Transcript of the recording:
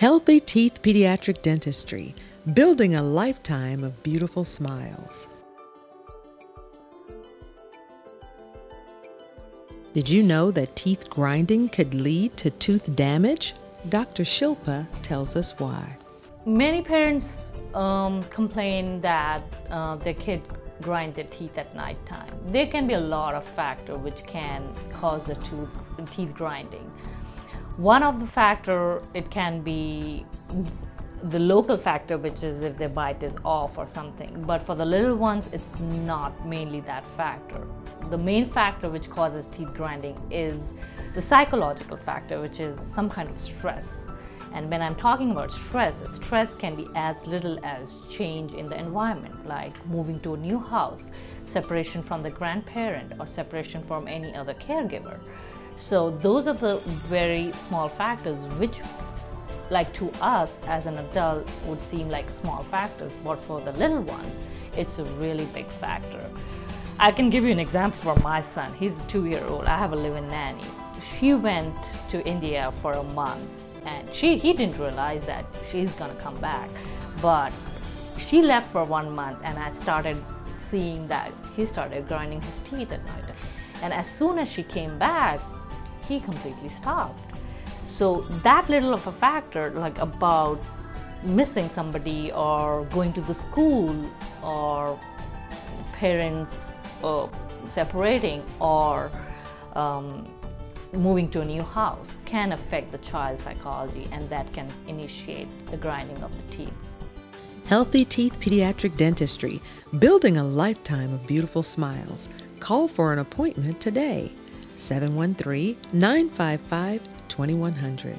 Healthy Teeth Pediatric Dentistry, building a lifetime of beautiful smiles. Did you know that teeth grinding could lead to tooth damage? Dr. Shilpa tells us why. Many parents complain that their kid grind their teeth at night time. There can be a lot of factors which can cause the teeth grinding. One of the factor, it can be the local factor, which is if their bite is off or something. But for the little ones, it's not mainly that factor. The main factor which causes teeth grinding is the psychological factor, which is some kind of stress. And when I'm talking about stress can be as little as change in the environment, like moving to a new house, separation from the grandparent, or separation from any other caregiver. So those are the very small factors which, like to us as an adult, would seem like small factors, but for the little ones, it's a really big factor. I can give you an example from my son. He's a 2-year-old. I have a live-in nanny. She went to India for a month, and he didn't realize that she's gonna come back. But she left for 1 month, and I started seeing that he started grinding his teeth at night. And as soon as she came back, he completely stopped. So that little of a factor, like about missing somebody or going to the school or parents separating or moving to a new house, can affect the child's psychology, and that can initiate the grinding of the teeth. Healthy Teeth Pediatric Dentistry, building a lifetime of beautiful smiles. Call for an appointment today. 713-955-2100.